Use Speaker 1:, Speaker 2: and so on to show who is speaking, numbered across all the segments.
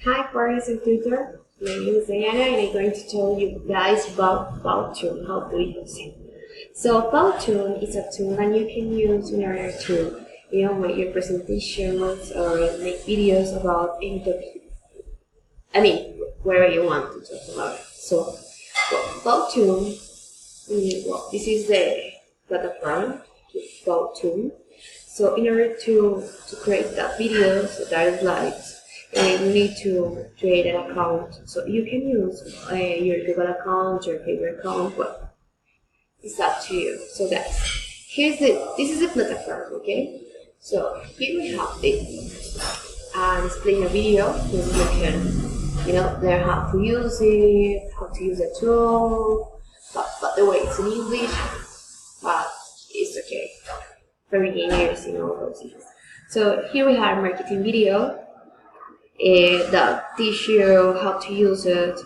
Speaker 1: Hi, parents and tutor. My name is Diana, and I'm going to tell you guys about Powtoon, how to use it. So Powtoon is a tool that you can use in order to, make your presentations or make videos about any topic. I mean, wherever you want to talk about it. So, Powtoon, this is the platform to Powtoon. So in order to create that video, so that slides, you need to create an account. So you can use your Google account, your favorite account, but it's up to you. So guys, this is the platform, okay? So here we have this displaying a video, so you can, learn how to use it, how to use the tool. But the way it's in English, but it's okay for beginners and all those things. So here we have a marketing video that teach you how to use it.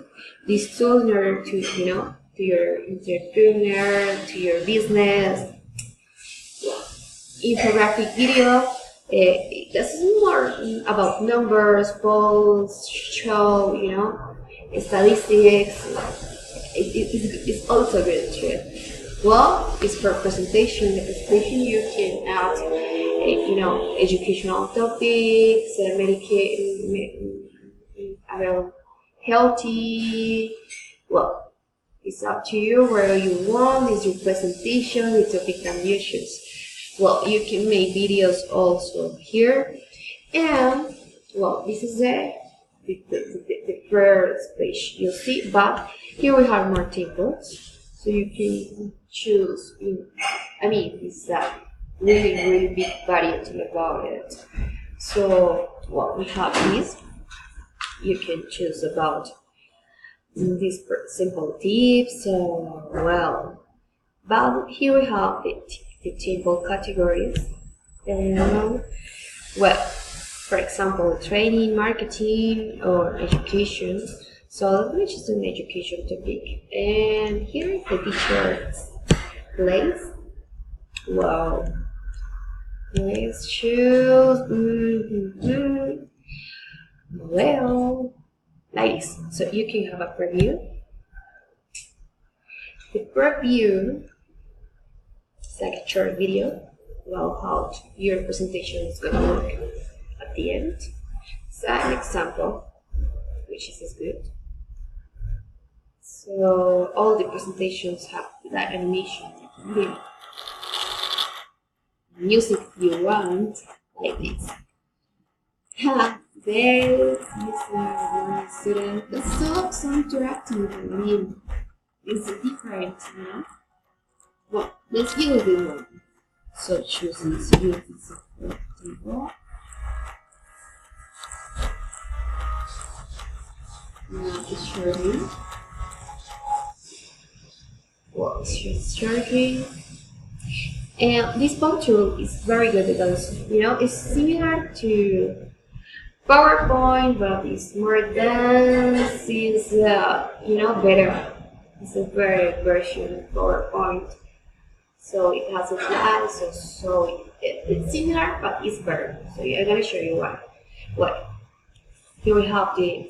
Speaker 1: This tool in order to, to your entrepreneur, to your business. Infographic video. This is more about numbers, polls, show, statistics. It's also good too. Well, it's for presentation. The presentation you can add, educational topics, healthy. Well, it's up to you where you want. It's your presentation. It's a big ambitious. Well, you can make videos also here, and well, this is the first page you see. But here we have more tables, so you can choose. It's a really big variety about it. So what we have is you can choose about these simple tips. But here we have the table categories. For example, training, marketing, or education. So let's choose an education topic. And here is the teacher's place. Wow. Let's choose. Well, like this. So you can have a preview. The preview is like a short video about how your presentation is going to look at the end. So an example, which is good. So all the presentations have that animation. Music you want, like this. This is a student. It's so interactive. It's different, Well, let's use this one. So choosing this table. Now it's shorting. Well, it's just shorting. And this tool is very good because, it's similar to PowerPoint, but it's more advanced, it's, better. It's a better version of PowerPoint. So it has a slide, so it's similar, but it's better. So I'm going to show you why. Here we have the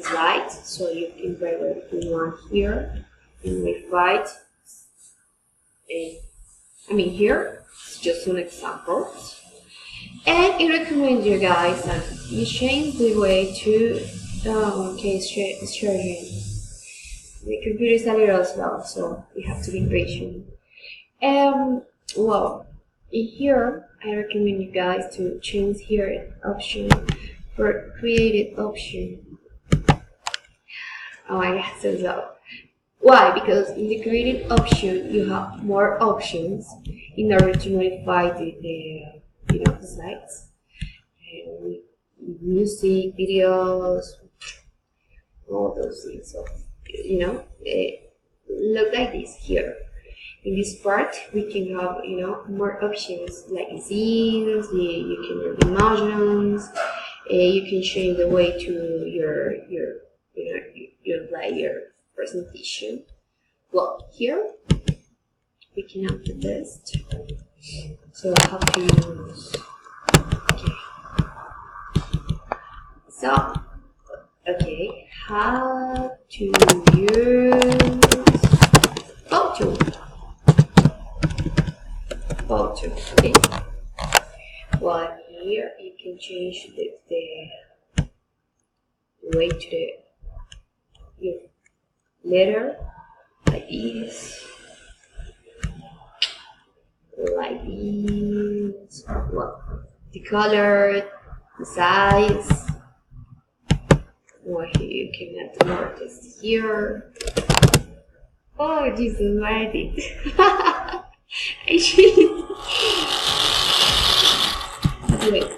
Speaker 1: slides, so you can write what you want here, and we write. Here, it's just an example. And I recommend you guys that you change the way to sharing. The computer is a little slow, so we have to be patient. In here, I recommend you guys to change here an option for creative option. Oh my god, so. Why? Because in the creative option, you have more options in order to modify the slides, music, videos, all those things. So, look like this here. In this part, we can have, more options like scenes. You can do emojis. You can change the way to your presentation. Well, here we can have the list. So how to use. Okay. So Okay, how to use photo. Okay. Well, here you can change the way to your letter like this. Well, the color, the size. Or here you can add more text here. Oh, Jesus, I did. Actually, wait.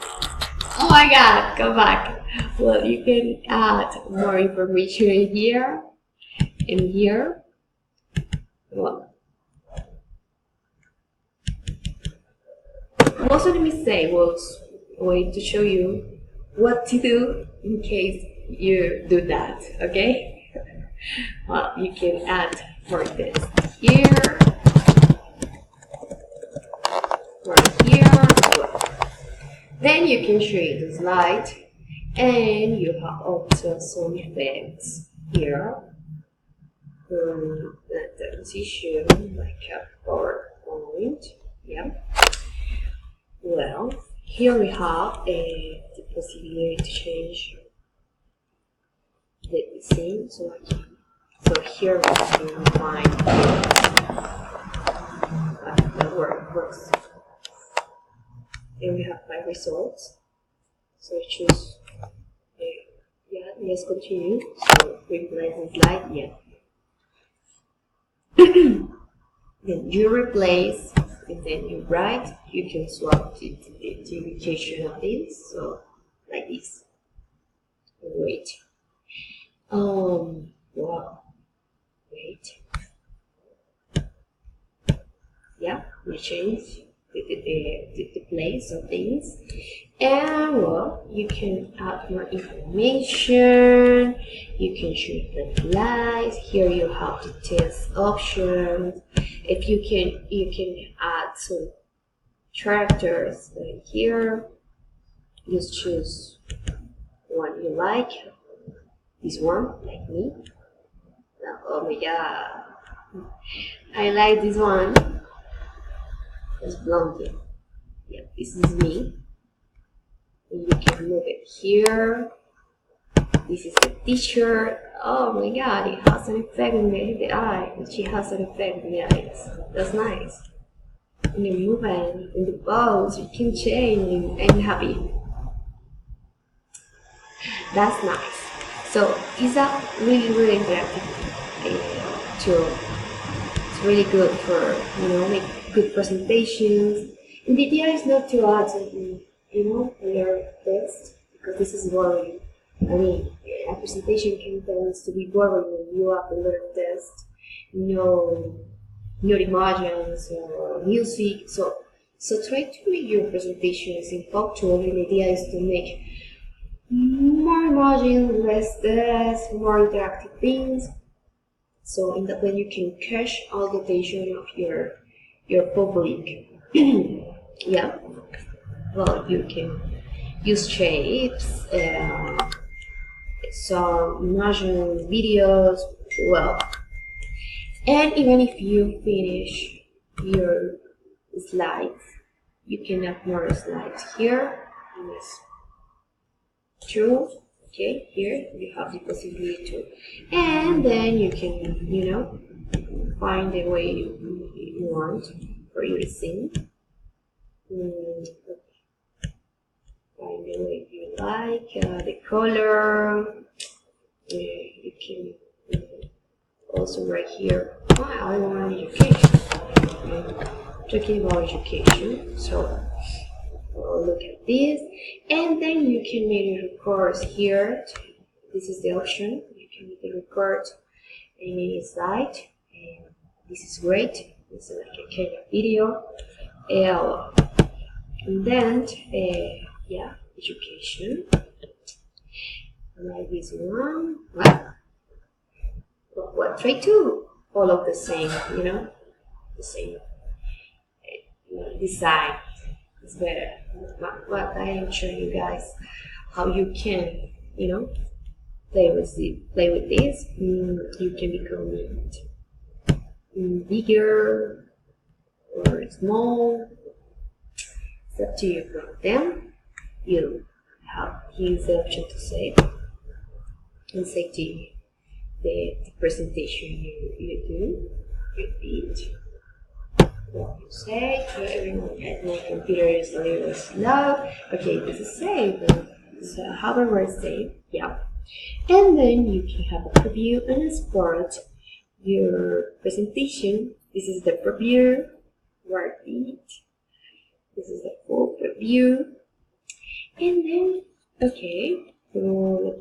Speaker 1: Oh my God, come back. Well, you can add more information in here, and here. Well, most of the mistake was a way to show you what to do in case you do that, okay? Well, you can add for this here, for here as well. Then you can change the slide, and you have also some effects here. The transition, like a PowerPoint, yeah. Well, here we have the possibility to change the scene. So here we can find the works. And we have my results. So choose, yeah, let's continue. So replace the slide, yeah. Then you replace, and then you write. You can swap the indication of this, so like this. Wait. Wow. Wait. Yeah, we change the place of things, and well, you can add more information. You can choose the lights. Here you have the text options. If you can add some characters like here. Just choose one you like. This one, like me. Oh my God, I like this one. It's blondie. Yeah, this is me. And you can move it here. This is the t-shirt. Oh my God, it has an effect in the eye. She has an effect in the eyes. That's nice. And the movement, and the pose, you can change and happy. That's nice. So it's a really interactive tool. It's really good for make good presentations. And the idea is not to add your text, because this is boring. I mean, a presentation can tend to be boring when you have a lot of text, no images or music. So try to make your presentations in photo. And the idea is to make more images, less text, more interactive things. So in that way you can catch all the attention of your public. Yeah. Well, you can use shapes, some images, videos. Well, and even if you finish your slides, you can add more slides here. Yes. True. Okay, here you have the possibility to, and then you can, find the way you want for you to sing. Find the way you like, the color. You can also right here. I want education. Talking about education, so. Look at this, and then you can make a record here. This is the option. You can make a record any slide, and this is great. This is like a kind of video. And then, yeah, education. Like this one. Well, try to follow the same, the same design. It's better. But I am showing you guys how you can, play with this. You can become bigger or small. It's up to you. But then you have here's the option to save and save the presentation you do. Repeat what you say. My computer is a little slow. Okay, this is saved. So however it's saved, yeah. And then you can have a preview and export your presentation. This is the preview. Repeat. This is the full preview. And then, okay, so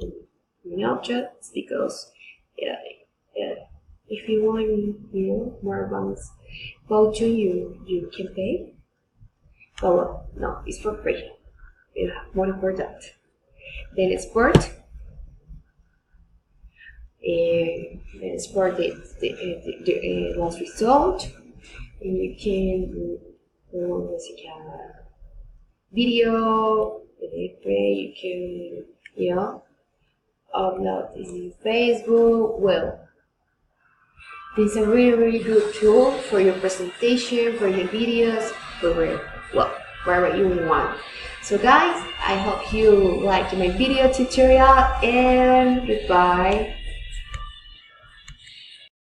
Speaker 1: the objects, because if you want more advanced voucher, you can pay. Oh well, no, it's for free. You have money for that. Then export. Then export the last result, and you can do video. You can upload in Facebook. Well, this is a really good tool for your presentation, for your videos, for wherever you want. So guys, I hope you liked my video tutorial, and goodbye.